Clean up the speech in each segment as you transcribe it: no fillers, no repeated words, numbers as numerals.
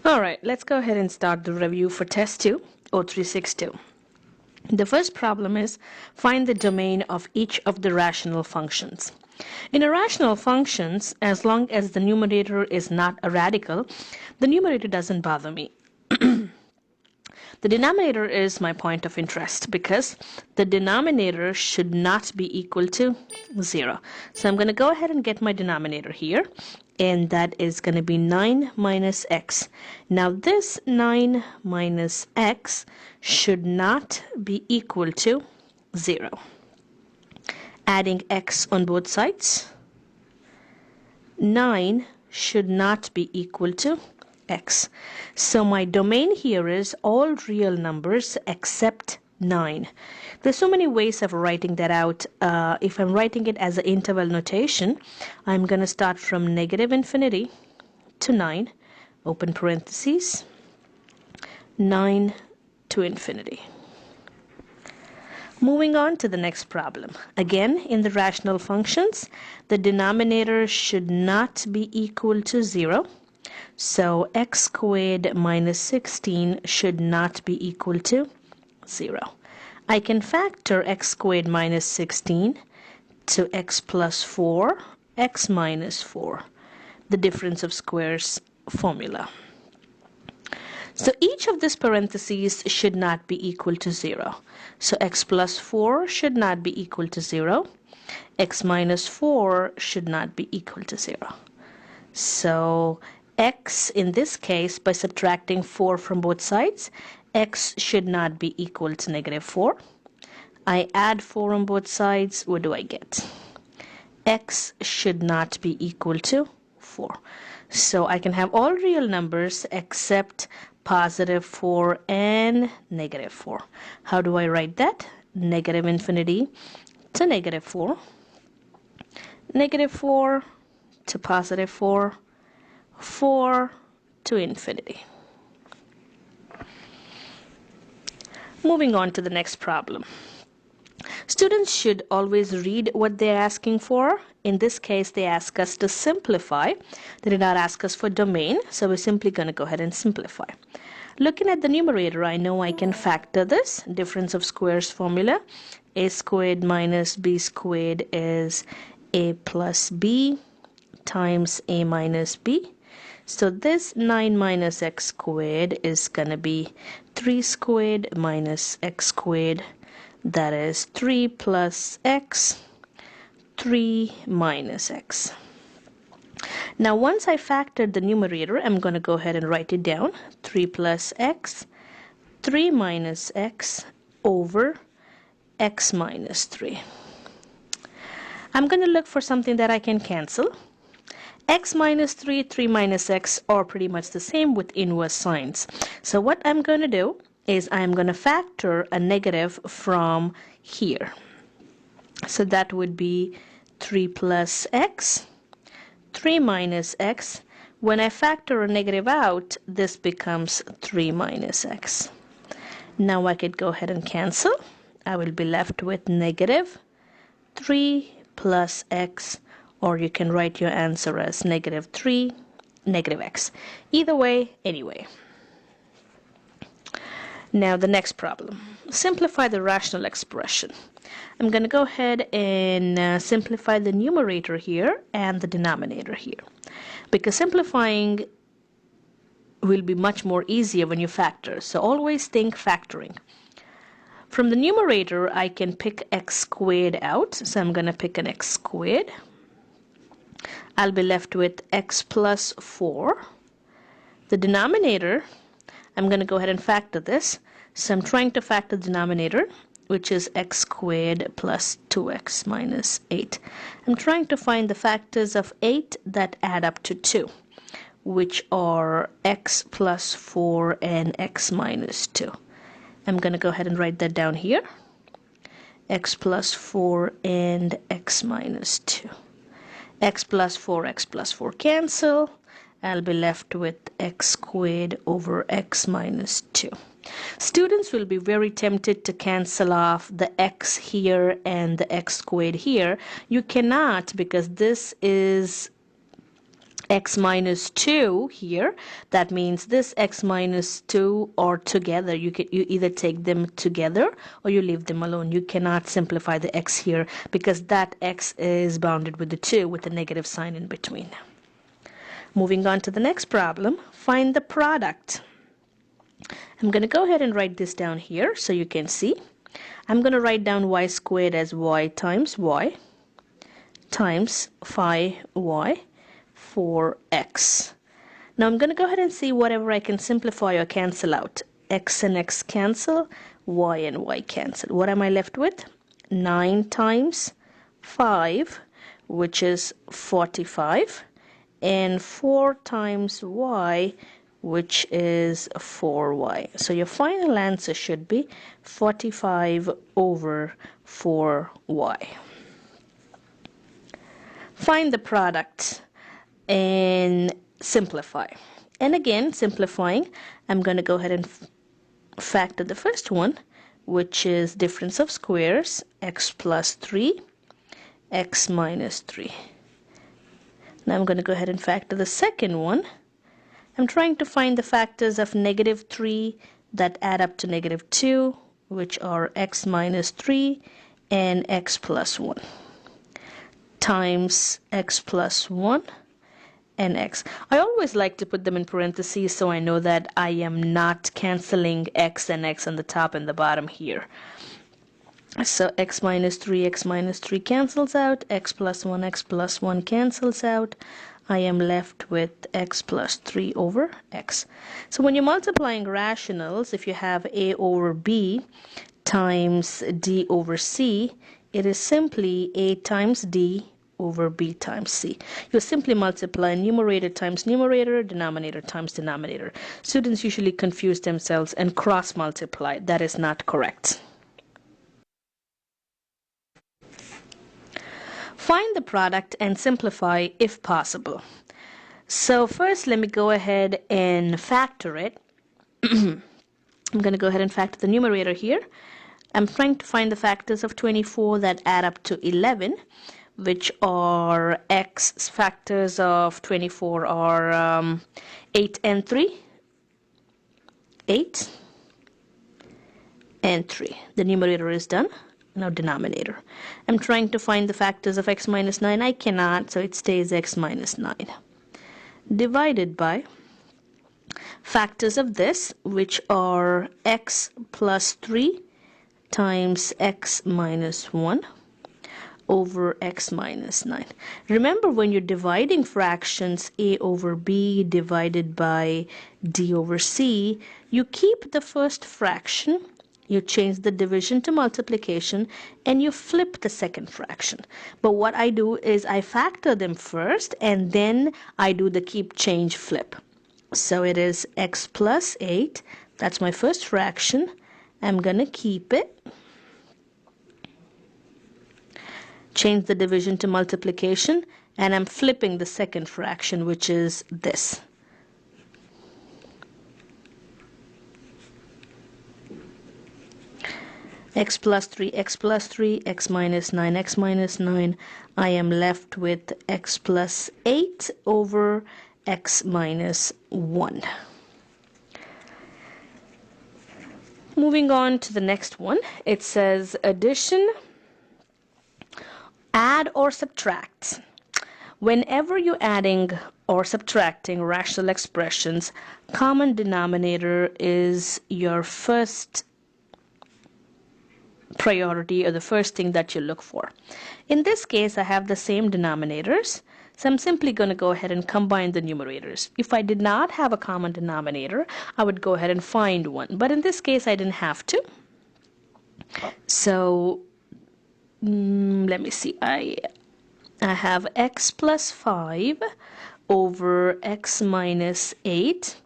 All right, let's go ahead and start the review for test 2, O362. The first problem is find the domain of each of the rational functions. In irrational functions, as long as the numerator is not a radical, the numerator doesn't bother me. The denominator is my point of interest because the denominator should not be equal to 0. So I'm going to go ahead and get my denominator here, and that is going to be 9 minus x. Now this 9 minus x should not be equal to 0. Adding x on both sides, 9 should not be equal to x. So my domain here is all real numbers except 9. There's so many ways of writing that out. If I'm writing it as an interval notation, I'm going to start from negative infinity to 9, open parentheses, 9 to infinity. Moving on to the next problem. Again, in the rational functions, the denominator should not be equal to 0. So x squared minus 16 should not be equal to 0. I can factor x squared minus 16 to x plus 4, x minus 4, the difference of squares formula. So each of these parentheses should not be equal to 0. So x plus 4 should not be equal to 0. X minus 4 should not be equal to 0. So x, in this case, by subtracting 4 from both sides, x should not be equal to negative 4. I add 4 on both sides, what do I get? X should not be equal to 4. So I can have all real numbers except positive 4 and negative 4. How do I write that? Negative infinity to negative 4. Negative 4 to positive 4. 4 to infinity. Moving on to the next problem. Students should always read what they're asking for. In this case, they ask us to simplify. They did not ask us for domain, so we're simply going to go ahead and simplify. Looking at the numerator, I know I can factor this difference of squares formula. A squared minus b squared is a plus b times a minus b. So this 9 minus x squared is going to be 3 squared minus x squared. That is 3 plus x, 3 minus x. Now once I factored the numerator, I'm going to go ahead and write it down. 3 plus x, 3 minus x over x minus 3. I'm going to look for something that I can cancel. X minus 3, 3 minus x are pretty much the same with inverse signs. So what I'm going to do is I'm going to factor a negative from here. So that would be 3 plus x, 3 minus x. When I factor a negative out, this becomes 3 minus x. Now I could go ahead and cancel. I will be left with negative 3 plus x, or you can write your answer as negative 3, negative x. Either way, anyway. Now the next problem. Simplify the rational expression. I'm going to go ahead and simplify the numerator here and the denominator here, because simplifying will be much more easier when you factor. So always think factoring. From the numerator, I can pick x squared out. So I'm going to pick an x squared. I'll be left with x plus 4. The denominator, I'm going to go ahead and factor this. So I'm trying to factor the denominator, which is x squared plus 2x minus 8. I'm trying to find the factors of 8 that add up to 2, which are x plus 4 and x minus 2. I'm going to go ahead and write that down here. X plus 4 and x minus 2. X plus 4 cancel. I'll be left with x squared over x minus 2. Students will be very tempted to cancel off the x here and the x squared here. You cannot, because this is x minus 2 here. That means this x minus 2 are together. You either take them together or you leave them alone. You cannot simplify the x here because that x is bounded with the 2 with a negative sign in between. Moving on to the next problem, find the product. I'm going to go ahead and write this down here so you can see. I'm going to write down y squared as y times 5y 4x. Now I'm going to go ahead and see whatever I can simplify or cancel out. X and x cancel, y and y cancel. What am I left with? 9 times 5, which is 45, and 4 times y, which is 4y. So your final answer should be 45 over 4y. Find the product and simplify. And again, simplifying, I'm going to go ahead and factor the first one, which is difference of squares, x plus 3, x minus 3. Now I'm going to go ahead and factor the second one. I'm trying to find the factors of negative 3 that add up to negative 2, which are x minus 3 and x plus 1, times x plus 1 and x. I always like to put them in parentheses so I know that I am not canceling x and x on the top and the bottom here. So x minus 3 cancels out, x plus 1 cancels out. I am left with x plus 3 over x. So when you're multiplying rationals, if you have a over b times d over c, it is simply a times d over b times c. You simply multiply numerator times numerator, denominator times denominator. Students usually confuse themselves and cross multiply. That is not correct. Find the product and simplify if possible. So first let me go ahead and factor it. I'm going to go ahead and factor the numerator here. I'm trying to find the factors of 24 that add up to 11, which are x factors of 24 are 8 and 3. 8 and 3. The numerator is done. Now denominator. I'm trying to find the factors of x minus 9. I cannot, so it stays x minus 9. Divided by factors of this, which are x plus 3 times x minus 1 over x minus 9. Remember, when you're dividing fractions, a over b divided by d over c, you keep the first fraction, you change the division to multiplication, and you flip the second fraction. But what I do is I factor them first, and then I do the keep change flip. So it is x plus 8. That's my first fraction. I'm going to keep it. Change the division to multiplication, and I'm flipping the second fraction, which is this. X plus 3, x minus 9. I am left with x plus 8 over x minus 1. Moving on to the next one, it says addition, add or subtract. Whenever you're adding or subtracting rational expressions, common denominator is your first priority or the first thing that you look for. In this case, I have the same denominators, so I'm simply going to go ahead and combine the numerators. If I did not have a common denominator, I would go ahead and find one, but in this case I didn't have to. So let me see, I have x plus 5 over x minus 8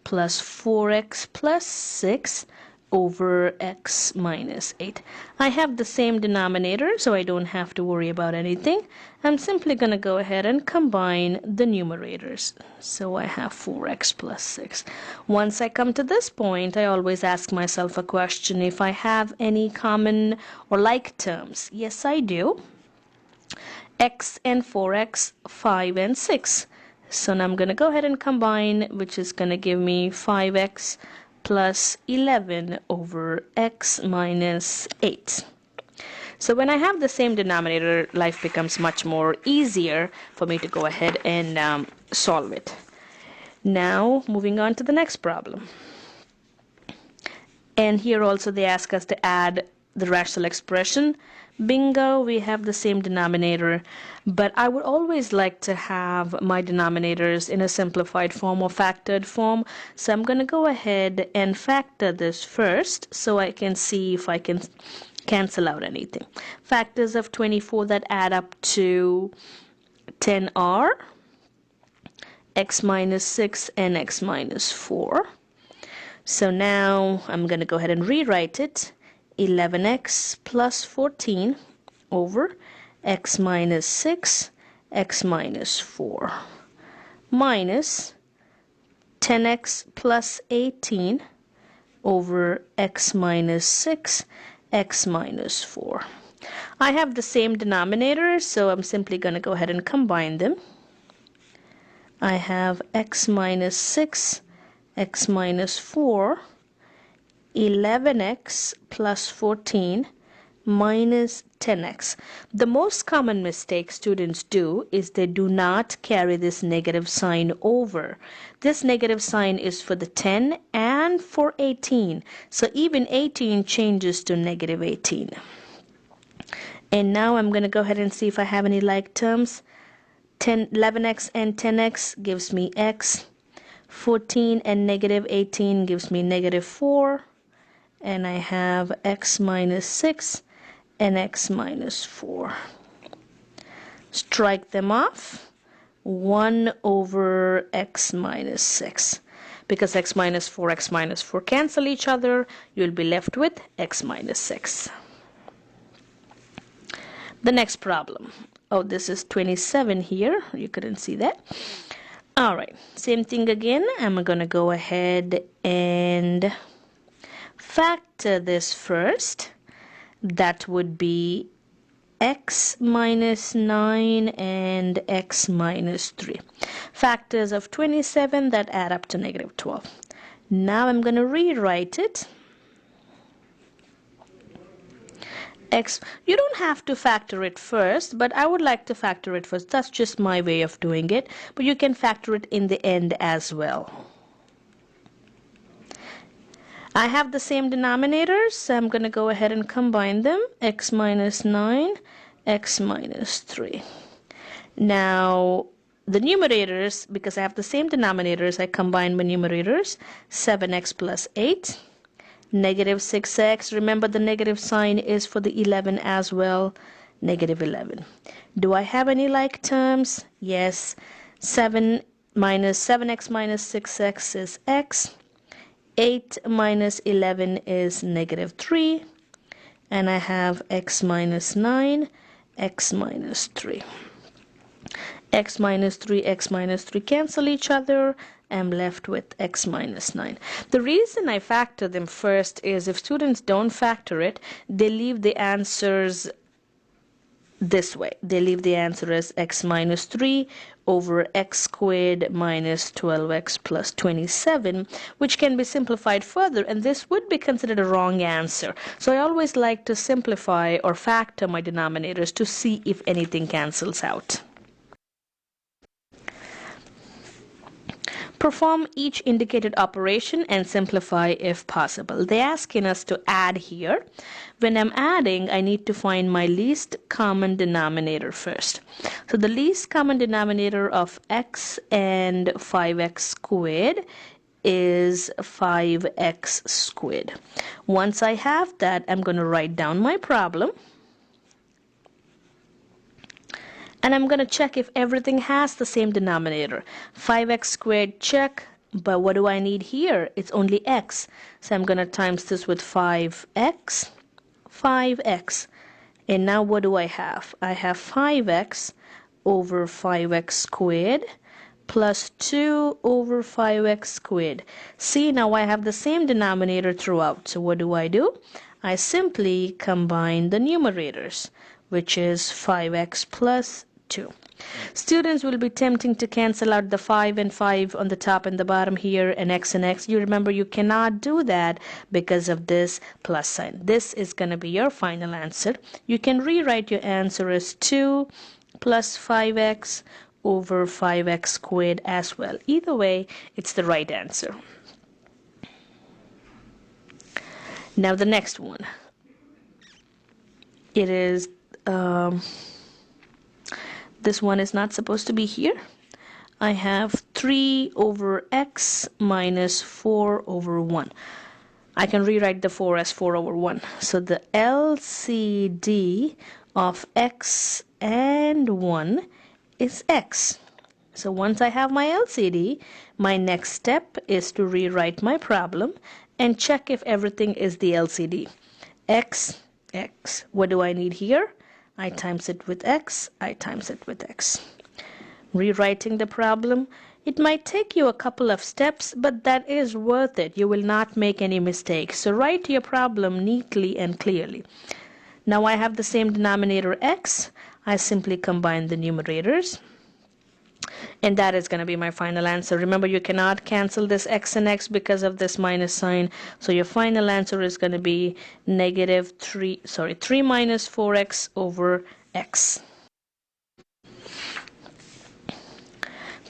plus 4x plus 6 over x minus 8. I have the same denominator, so I don't have to worry about anything. I'm simply going to go ahead and combine the numerators. So I have 4x plus 6. Once I come to this point, I always ask myself a question if I have any common or like terms. Yes, I do. X and 4x, 5 and 6. So now I'm going to go ahead and combine, which is going to give me 5x plus 11 over x minus 8. So when I have the same denominator, life becomes much more easier for me to go ahead and solve it. Now moving on to the next problem. And here also they ask us to add the rational expression. Bingo, we have the same denominator, but I would always like to have my denominators in a simplified form or factored form. So I'm going to go ahead and factor this first so I can see if I can cancel out anything. Factors of 24 that add up to 10 are x minus 6 and x minus 4. So now I'm going to go ahead and rewrite it. 11x plus 14 over x minus 6, x minus 4, minus 10x plus 18 over x minus 6, x minus 4. I have the same denominator, so I'm simply going to go ahead and combine them. I have x minus 6, x minus 4, 11x plus 14 minus 10x. The most common mistake students do is they do not carry this negative sign over. This negative sign is for the 10 and for 18. So even 18 changes to negative 18. And now I'm going to go ahead and see if I have any like terms. 11x and 10x gives me x. 14 and negative 18 gives me negative 4. And I have x minus 6 and x minus 4. Strike them off. 1 over x minus 6. Because x minus 4 cancel each other, you'll be left with x minus 6. The next problem. Oh, this is 27 here. You couldn't see that. All right, same thing again. I'm going to go ahead and factor this first. That would be x minus 9 and x minus 3. Factors of 27 that add up to negative 12. Now I'm going to rewrite it. X, you don't have to factor it first, but I would like to factor it first. That's just my way of doing it, but you can factor it in the end as well. I have the same denominators, so I'm going to go ahead and combine them. X minus 9, x minus 3. Now, the numerators, because I have the same denominators, I combine my numerators. 7x plus 8. Negative 6x. Remember, the negative sign is for the 11 as well. Negative 11. Do I have any like terms? Yes. 7x minus 6x is x. 8 minus 11 is negative 3, and I have x minus 9, x minus 3. X minus 3, x minus 3 cancel each other. I'm left with x minus 9. The reason I factor them first is if students don't factor it, they leave the answers this way. They leave the answer as x minus 3 over x squared minus 12x plus 27, which can be simplified further, and this would be considered a wrong answer. So I always like to simplify or factor my denominators to see if anything cancels out. Perform each indicated operation and simplify if possible. They're asking us to add here. When I'm adding, I need to find my least common denominator first. So the least common denominator of x and 5x squared is 5x squared. Once I have that, I'm going to write down my problem. And I'm going to check if everything has the same denominator. 5x squared, check. But what do I need here? It's only x. So I'm going to times this with 5x. 5x. And now what do I have? I have 5x over 5x squared plus 2 over 5x squared. See, now I have the same denominator throughout. So what do? I simply combine the numerators, which is 5x plus 2. Students will be tempting to cancel out the 5 and 5 on the top and the bottom here, and x and x. You remember you cannot do that because of this plus sign. This is going to be your final answer. You can rewrite your answer as 2 plus 5x over 5x squared as well. Either way, it's the right answer. Now the next one. It is this one is not supposed to be here. I have 3 over x minus 4 over 1. I can rewrite the 4 as 4 over 1. So the LCD of x and 1 is x. So once I have my LCD, my next step is to rewrite my problem and check if everything is the LCD. X, x. What do I need here? I times it with x, I times it with x. Rewriting the problem, it might take you a couple of steps, but that is worth it. You will not make any mistakes. So write your problem neatly and clearly. Now I have the same denominator x. I simply combine the numerators. And that is going to be my final answer. Remember, you cannot cancel this x and x because of this minus sign. So your final answer is going to be 3 minus 4x over x.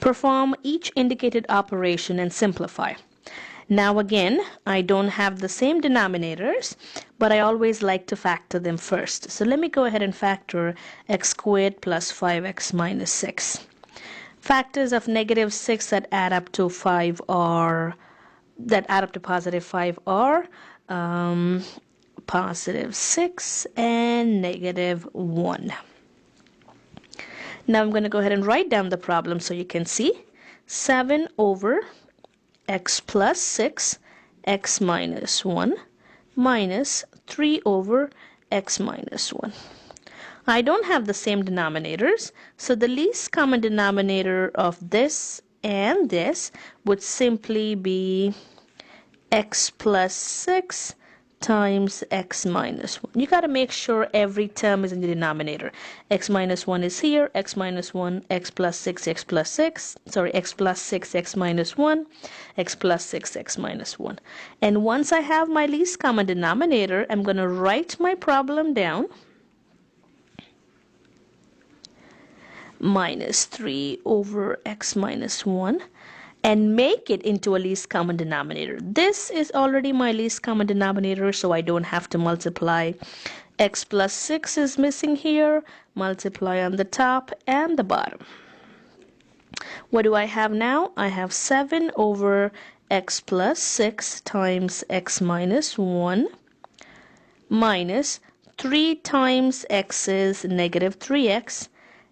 Perform each indicated operation and simplify. Now again, I don't have the same denominators, but I always like to factor them first. So let me go ahead and factor x squared plus 5x minus 6. Factors of negative 6 that add up to 5 are, that add up to positive 5 are positive 6 and negative 1. Now I'm going to go ahead and write down the problem so you can see. 7 over x plus 6, x minus 1, minus 3 over x minus 1. I don't have the same denominators, so the least common denominator of this and this would simply be x plus 6 times x minus 1. You got to make sure every term is in the denominator. X minus 1 is here, x minus 1, x plus 6, x plus 6, x plus 6, x minus 1, x plus 6, x minus 1. And once I have my least common denominator, I'm going to write my problem down. Minus 3 over x minus 1 and make it into a least common denominator. This is already my least common denominator, so I don't have to multiply. X plus 6 is missing here. Multiply on the top and the bottom. What do I have now? I have 7 over x plus 6 times x minus 1 minus 3 times x is negative 3x.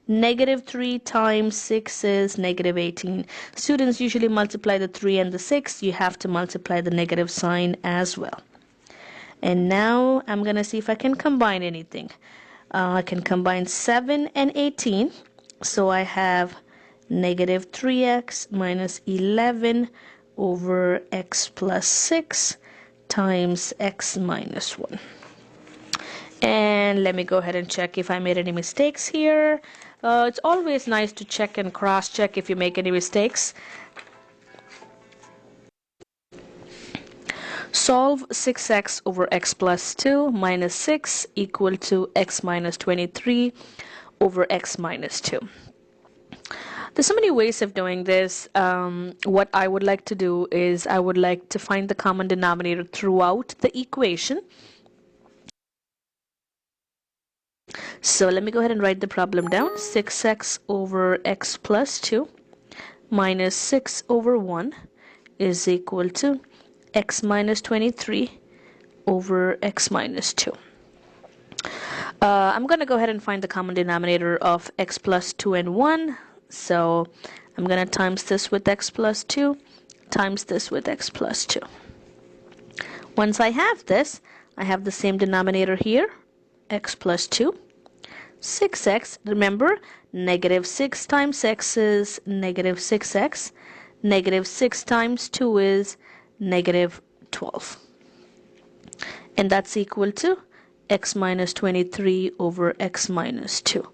Negative 3 times 6 is negative 18. Students usually multiply the 3 and the 6. You have to multiply the negative sign as well. And now I'm going to see if I can combine anything. I can combine 7 and 18. So I have negative 3x minus 11 over x plus 6 times x minus 1. And let me go ahead and check if I made any mistakes here. It's always nice to check and cross-check if you make any mistakes. Solve 6x over x plus 2 minus 6 equal to x minus 23 over x minus 2. There's so many ways of doing this. What I would like to do is I would like to find the common denominator throughout the equation. So let me go ahead and write the problem down. 6x over x plus 2 minus 6 over 1 is equal to x minus 23 over x minus 2. I'm going to go ahead and find the common denominator of x plus 2 and 1. So I'm going to times this with x plus 2, times this with x plus 2. Once I have this, I have the same denominator here, x plus 2. 6x, remember, negative 6 times x is negative 6x. Negative 6 times 2 is negative 12. And that's equal to x minus 23 over x minus 2.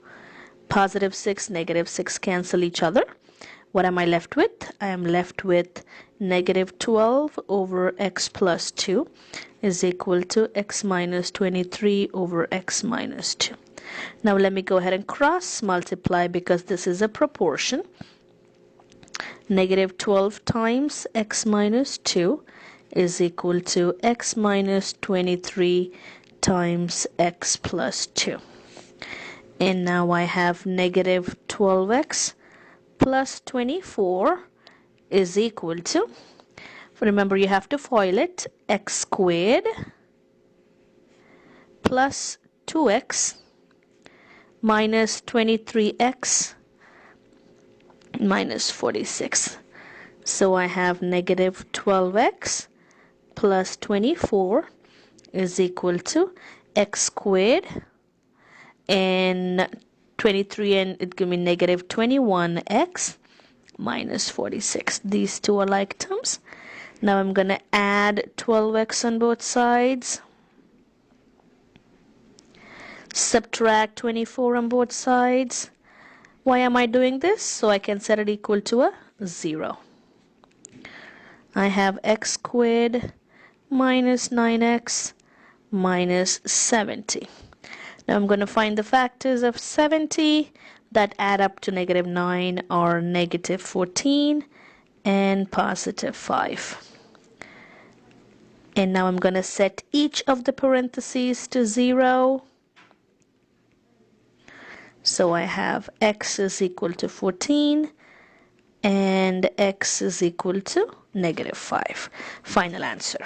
Positive 6, negative 6 cancel each other. What am I left with? I am left with negative 12 over x plus 2 is equal to x minus 23 over x minus 2. Now let me go ahead and cross multiply because this is a proportion. Negative 12 times x minus 2 is equal to x minus 23 times x plus 2. And now I have negative 12x plus 24 is equal to, remember you have to FOIL it, x squared plus 2x minus 23x minus 46. So I have negative 12x plus 24 is equal to x squared and 23, and it gives me negative 21x minus 46. These two are like terms. Now I'm going to add 12x on both sides. Subtract 24 on both sides. Why am I doing this? So I can set it equal to a 0. I have x squared minus 9x minus 70. Now I'm going to find the factors of 70 that add up to negative 9 are negative 14 and positive 5. And now I'm going to set each of the parentheses to 0. So I have x is equal to 14 and x is equal to negative 5. Final answer.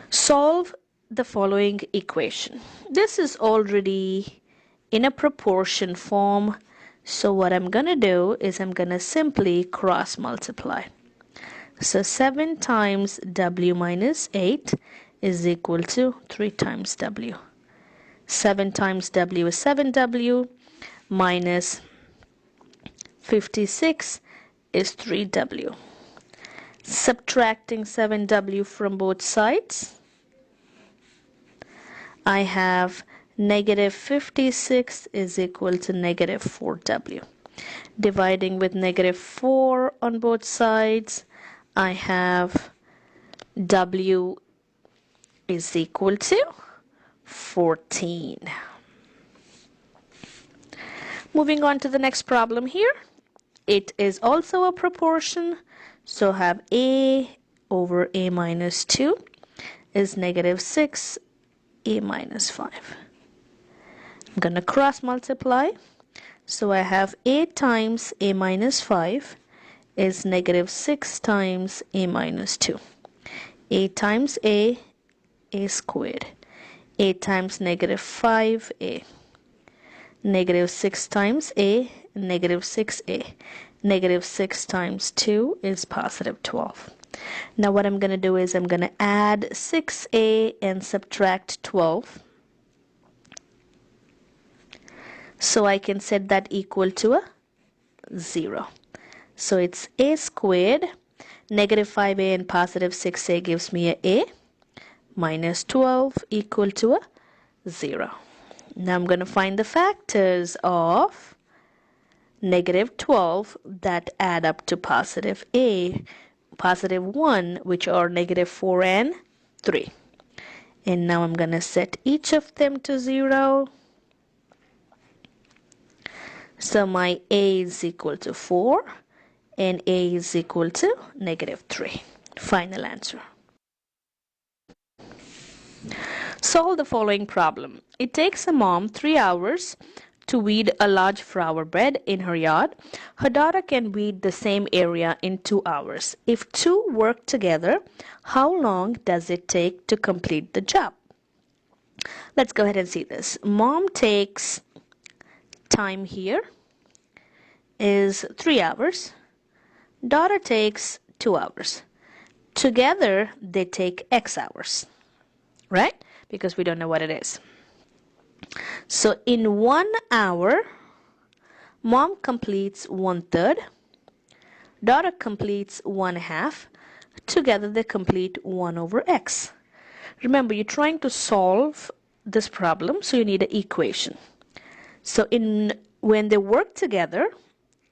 Solve the following equation. This is already in a proportion form, so what I'm going to do is I'm going to simply cross multiply. So 7 times w minus 8 is equal to 3 times w. 7 times w is 7w minus 56 is 3w. Subtracting 7w from both sides, I have negative 56 is equal to negative 4w. Dividing with negative 4 on both sides, I have w is equal to 14. Moving on to the next problem here. It is also a proportion, so have a over a minus 2 is negative 6 a minus 5. I'm going to cross multiply. So I have a times a minus 5 is negative 6 times a minus 2. A times a squared. A times negative 5a. Negative 6 times a, negative 6a. Negative 6 times 2 is positive 12. Now what I'm going to do is I'm going to add 6a and subtract 12. So I can set that equal to a 0. So it's a squared, negative 5a and positive 6a gives me a minus 12 equal to a 0. Now I'm going to find the factors of negative 12 that add up to positive a, positive 1, which are negative 4 and 3. And now I'm going to set each of them to 0. So my a is equal to 4 and a is equal to negative 3. Final answer. Solve the following problem. It takes a mom 3 hours to weed a large flower bed in her yard. Her daughter can weed the same area in 2 hours. If two work together, how long does it take to complete the job? Let's go ahead and see this. Mom takes time here is 3 hours. Daughter takes 2 hours. Together, they take X hours, right? Because we don't know what it is. So in 1 hour, mom completes 1/3. Daughter completes 1/2. Together, they complete 1 over X. Remember, you're trying to solve this problem, so you need an equation. So when they work together,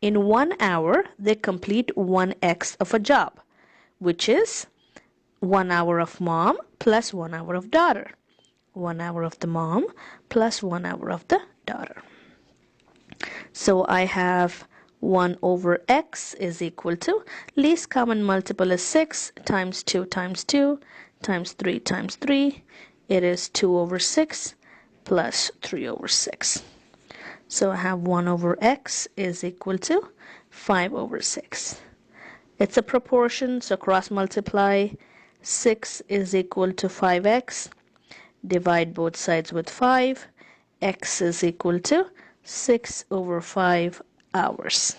in 1 hour, they complete 1x of a job, which is 1 hour of mom plus 1 hour of daughter. 1 hour of the mom plus 1 hour of the daughter. So I have 1 over x is equal to, least common multiple is 6 times 2 times 2 times 3 times 3. It is 2 over 6 plus 3 over 6. So I have 1 over x is equal to 5 over 6. It's a proportion, so cross multiply. 6 is equal to 5x. Divide both sides with 5. X is equal to 6 over 5 hours.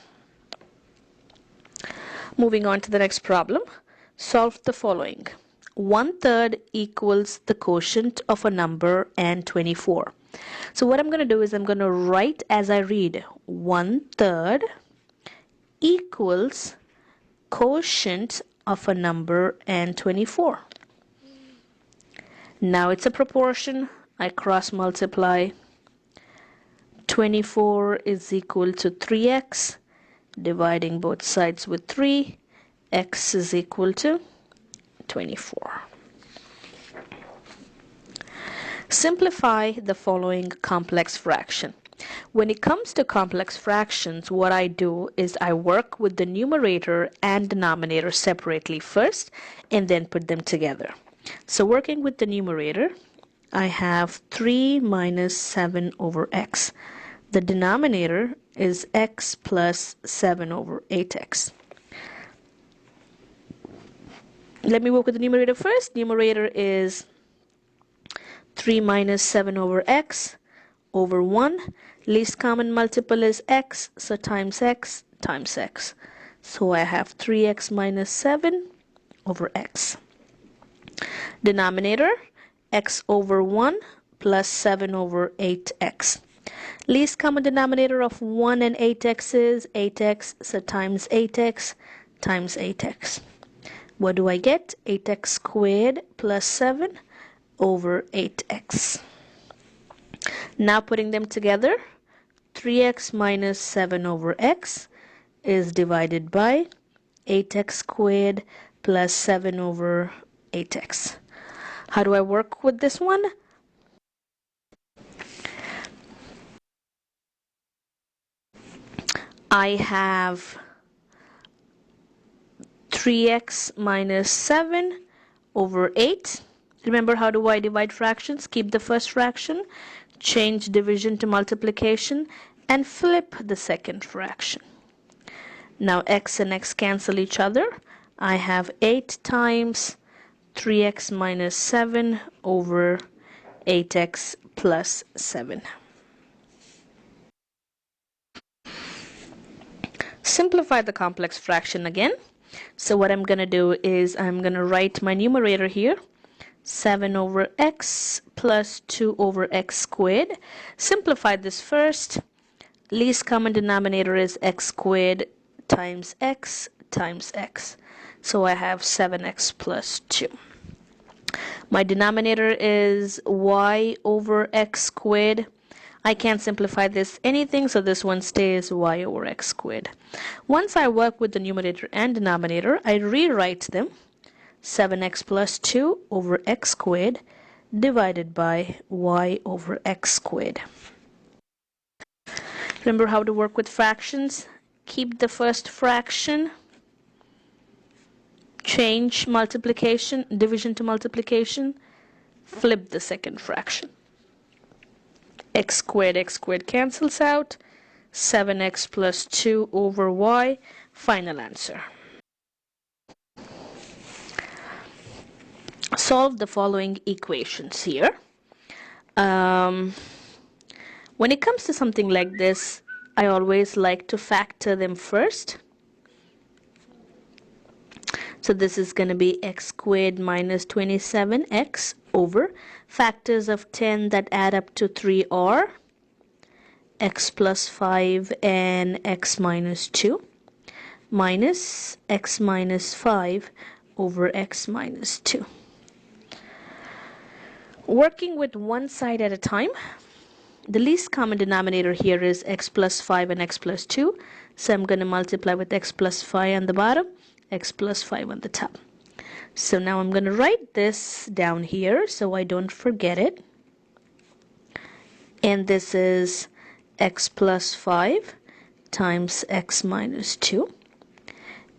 Moving on to the next problem. Solve the following. 1/3 equals the quotient of a number and 24. So what I'm going to do is I'm going to write as I read. 1/3 equals quotient of a number and 24. Now it's a proportion. I cross multiply. 24 is equal to 3x. Dividing both sides with 3. X is equal to 24. Simplify the following complex fraction. When it comes to complex fractions, what I do is I work with the numerator and denominator separately first and then put them together. So working with the numerator, I have 3 minus 7 over x. The denominator is x plus 7 over 8x. Let me work with the numerator first. Numerator is 3 minus 7 over x over 1. Least common multiple is x, so times x times x. So I have 3x minus 7 over x. Denominator, x over 1 plus 7 over 8x. Least common denominator of 1 and 8x is 8x, so times 8x times 8x. What do I get? 8x squared plus 7 over 8x. Now putting them together, 3x minus 7 over x is divided by 8x squared plus 7 over 8x. How do I work with this one? I have 3x minus 7 over 8. Remember, how do I divide fractions? Keep the first fraction, change division to multiplication, and flip the second fraction. Now x and x cancel each other. I have 8 times 3x minus 7 over 8x plus 7. Simplify the complex fraction again. So what I'm going to do is I'm going to write my numerator here. 7 over x plus 2 over x squared. Simplify this first. Least common denominator is x squared times x times x. So I have 7x plus 2. My denominator is y over x squared. I can't simplify this anything, so this one stays y over x squared. Once I work with the numerator and denominator, I rewrite them. 7x plus 2 over x squared divided by y over x squared. Remember how to work with fractions? Keep the first fraction, change multiplication, division to multiplication, flip the second fraction. X squared cancels out. 7x plus 2 over y. Final answer. Solve the following equations here. When it comes to something like this, I always like to factor them first. So this is going to be x squared minus 27x over factors of 10 that add up to 3 are x plus 5 and x minus 2 minus x minus 5 over x minus 2. Working with one side at a time, the least common denominator here is x plus 5 and x plus 2. So I'm going to multiply with x plus 5 on the bottom, x plus 5 on the top. So now I'm going to write this down here so I don't forget it. And this is x plus 5 times x minus 2.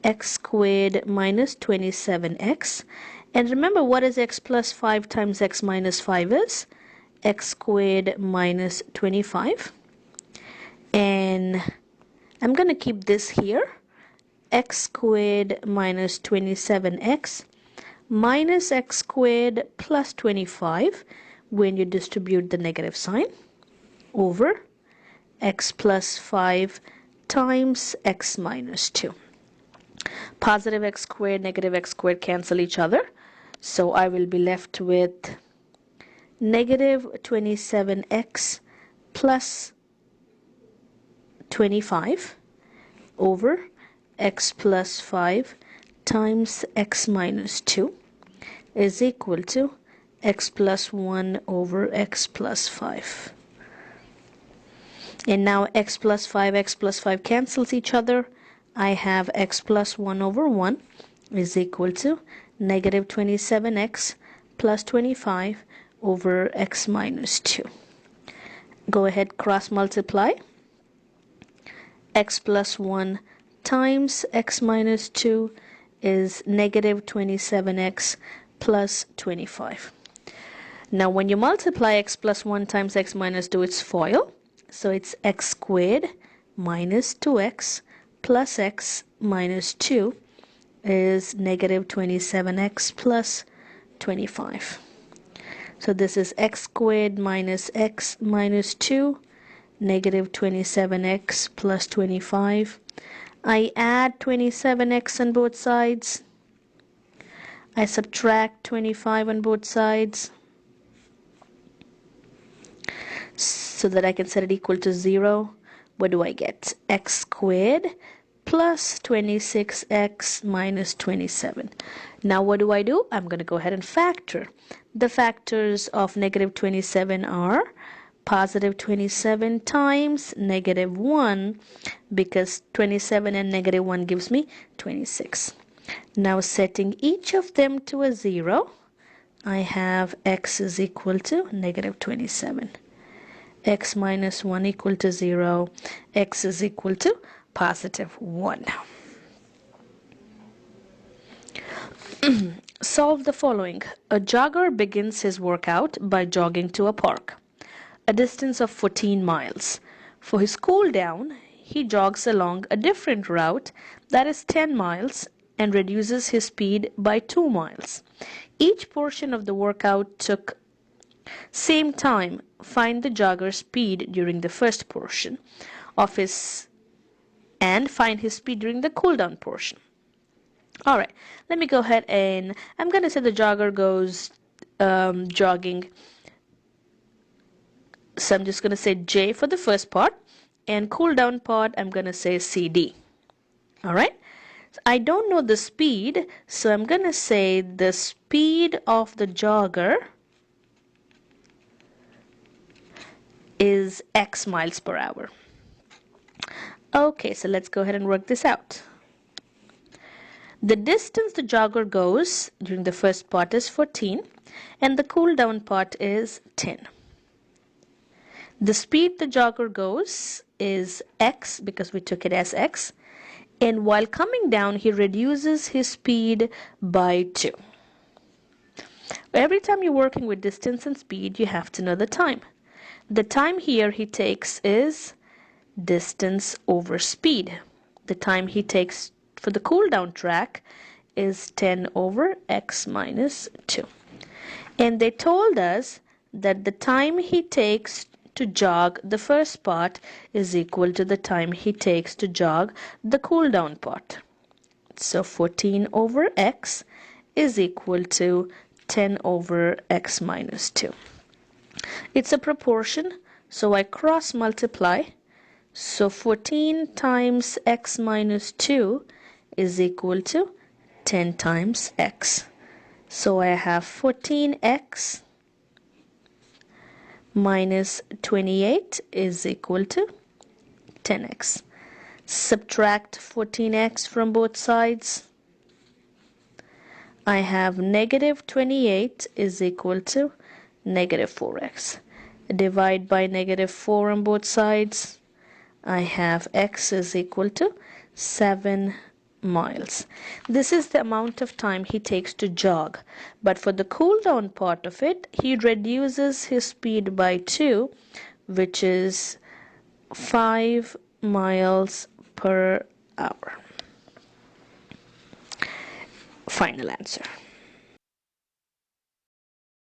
X squared minus 27x. And remember, what is x plus 5 times x minus 5 is? X squared minus 25. And I'm going to keep this here. X squared minus 27x minus x squared plus 25 when you distribute the negative sign over x plus 5 times x minus 2. Positive x squared, negative x squared cancel each other. So I will be left with negative 27x plus 25 over x plus 5 times x minus 2 is equal to x plus 1 over x plus 5. And now x plus 5 cancels each other. I have x plus 1 over 1 is equal to negative 27x plus 25 over x minus 2. Go ahead, cross multiply. X plus 1 times x minus 2 is negative 27x plus 25. Now when you multiply x plus 1 times x minus 2, it's FOIL. So it's x squared minus 2x plus x minus 2 is negative 27x plus 25. So this is x squared minus x minus 2, negative 27x plus 25. I add 27x on both sides. I subtract 25 on both sides so that I can set it equal to 0. What do I get? X squared plus 26x minus 27. Now what do? I'm going to go ahead and factor. The factors of negative 27 are positive 27 times negative 1, because 27 and negative 1 gives me 26. Now setting each of them to a 0, I have x is equal to negative 27. X minus 1 equal to 0, x is equal to positive 1. Solve the following. A jogger begins his workout by jogging to a park, a distance of 14 miles. For his cool down, he jogs along a different route that is 10 miles and reduces his speed by 2 miles. Each portion of the workout took same time. Find the jogger's speed during the first portion of his and find his speed during the cool down portion. Alright, let me go ahead and I'm going to say the jogger goes jogging. So I'm just going to say J for the first part, and cool down part I'm going to say CD. Alright, so I don't know the speed, so I'm going to say the speed of the jogger is x miles per hour. Okay, so let's go ahead and work this out. The distance the jogger goes during the first part is 14 and the cool down part is 10. The speed the jogger goes is x because we took it as x, and while coming down he reduces his speed by 2. Every time you're working with distance and speed, you have to know the time. The time here he takes is distance over speed. The time he takes for the cool down track is 10 over x minus 2. And they told us that the time he takes to jog the first part is equal to the time he takes to jog the cool down part. So 14 over x is equal to 10 over x minus 2. It's a proportion, so I cross multiply. So 14 times x minus 2 is equal to 10 times x. So I have 14x minus 28 is equal to 10x. Subtract 14x from both sides. I have negative 28 is equal to negative 4x. Divide by negative 4 on both sides. I have x is equal to 7 miles. This is the amount of time he takes to jog. But for the cool down part of it, he reduces his speed by 2, which is 5 miles per hour. Final answer.